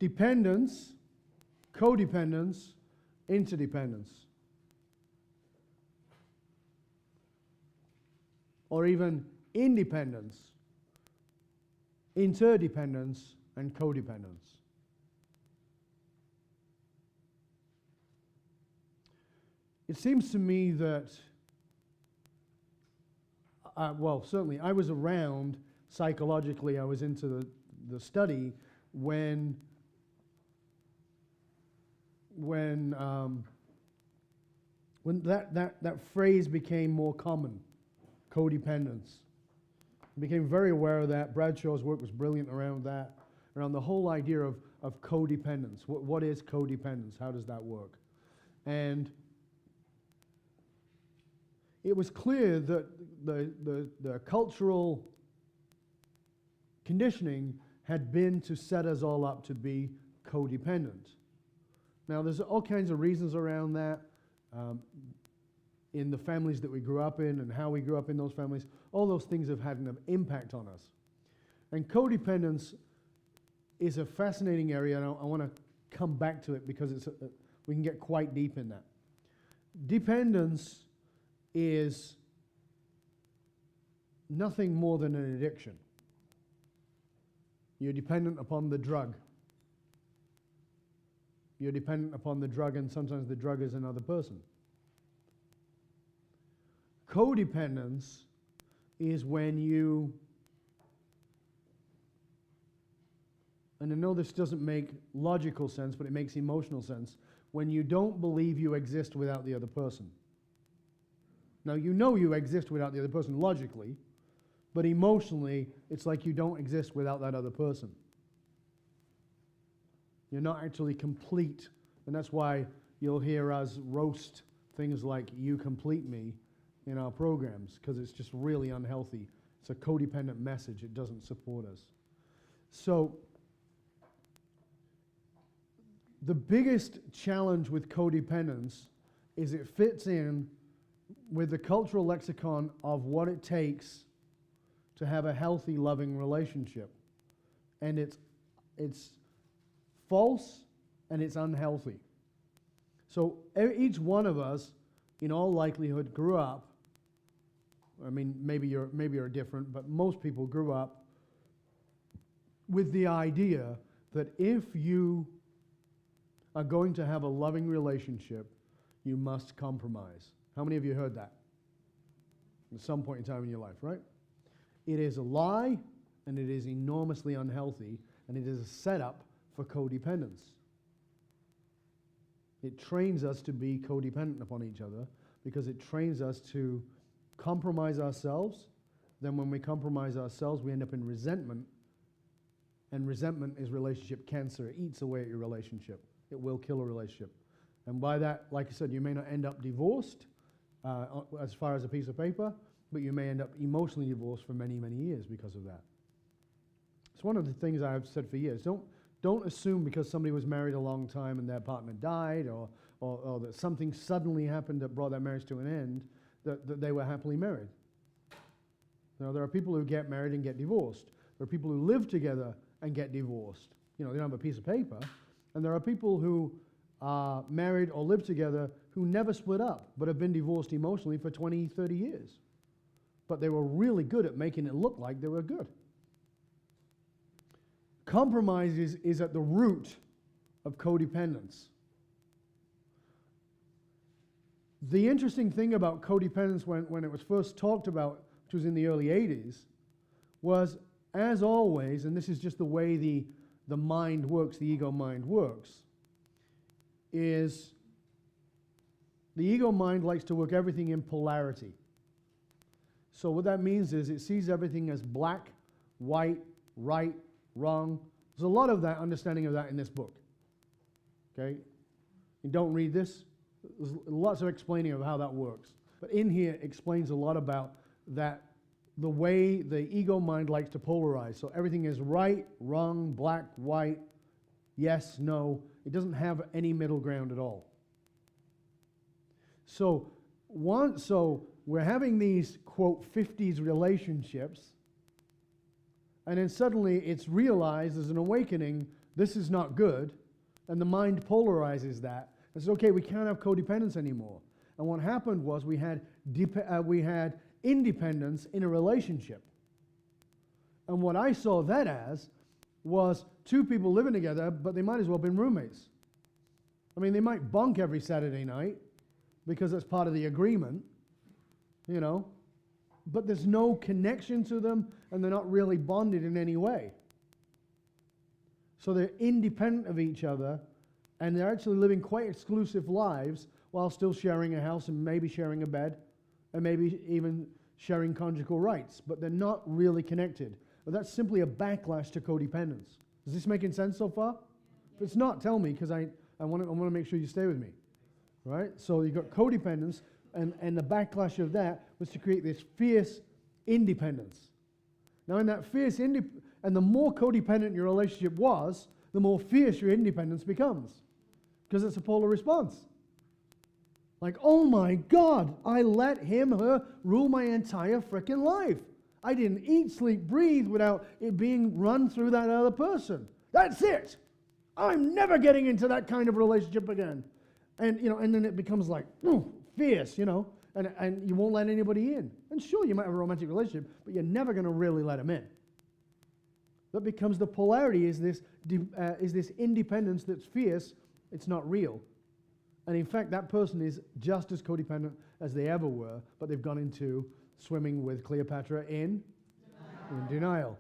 dependence, codependence, interdependence. Or even independence, interdependence, and codependence. It seems to me that, well, certainly I was around psychologically, I was into the study when that phrase became more common, codependence. I became very aware of that. Bradshaw's work was brilliant around that, around the whole idea of codependence. What is codependence? How does that work? And it was clear that the cultural conditioning had been to set us all up to be codependent. Now, there's all kinds of reasons around that. In the families that we grew up in and how we grew up in those families, all those things have had an impact on us. And codependence is a fascinating area, and I want to come back to it because we can get quite deep in that. Dependence is nothing more than an addiction. You're dependent upon the drug. You're dependent upon the drug, and sometimes the drug is another person. Codependence is when you, and I know this doesn't make logical sense, but it makes emotional sense, when you don't believe you exist without the other person. Now, you know you exist without the other person logically, but emotionally, it's like you don't exist without that other person. You're not actually complete, and that's why you'll hear us roast things like "you complete me" in our programs, because it's just really unhealthy. It's a codependent message. It doesn't support us. So the biggest challenge with codependence is it fits in with the cultural lexicon of what it takes to have a healthy, loving relationship. And it's false and it's unhealthy. So each one of us, in all likelihood, grew up, I mean, maybe you're different, but most people grew up with the idea that if you are going to have a loving relationship, you must compromise. How many of you heard that at some point in time in your life, right? It is a lie, and it is enormously unhealthy, and it is a setup for codependence. It trains us to be codependent upon each other because it trains us to compromise ourselves. Then when we compromise ourselves, we end up in resentment, and resentment is relationship cancer. It eats away at your relationship. It will kill a relationship. And by that, like I said, you may not end up divorced as far as a piece of paper, but you may end up emotionally divorced for many, many years because of that. It's one of the things I've said for years. Don't assume because somebody was married a long time and their partner died or that something suddenly happened that brought their marriage to an end that they were happily married. Now, there are people who get married and get divorced. There are people who live together and get divorced. You know, they don't have a piece of paper. And there are people who are married or live together who never split up but have been divorced emotionally for 20, 30 years. But they were really good at making it look like they were good. Compromise is at the root of codependence. The interesting thing about codependence when it was first talked about, which was in the early 80s, was, as always, and this is just the way the mind works, the ego mind works, is the ego mind likes to work everything in polarity. So what that means is it sees everything as black, white, right, wrong. There's a lot of that understanding of that in this book. Okay? You don't read this. There's lots of explaining of how that works. But in here it explains a lot about that, the way the ego mind likes to polarize. So everything is right, wrong, black, white, yes, no. It doesn't have any middle ground at all. So we're having these, quote, 50s relationships, and then suddenly it's realized, there's an awakening, this is not good, and the mind polarizes that. It says, okay, we can't have codependence anymore. And what happened was we had independence in a relationship. And what I saw that as was two people living together, but they might as well have been roommates. I mean, they might bunk every Saturday night because that's part of the agreement, you know, but there's no connection to them, and they're not really bonded in any way. So they're independent of each other, and they're actually living quite exclusive lives while still sharing a house and maybe sharing a bed and maybe even sharing conjugal rights, but they're not really connected. But that's simply a backlash to codependence. Is this making sense so far? If it's not, tell me, because I want to make sure you stay with me. Right? So you've got codependence, and the backlash of that was to create this fierce independence. Now in that fierce and the more codependent your relationship was, the more fierce your independence becomes. Because it's a polar response. Like, oh my God, I let him, her, rule my entire frickin' life. I didn't eat, sleep, breathe without it being run through that other person. That's it. I'm never getting into that kind of relationship again. And, you know, and then it becomes like, fierce, you know, and you won't let anybody in. And sure, you might have a romantic relationship, but you're never going to really let them in. That becomes the polarity, is this independence that's fierce, it's not real. And in fact, that person is just as codependent as they ever were, but they've gone into swimming with Cleopatra in denial.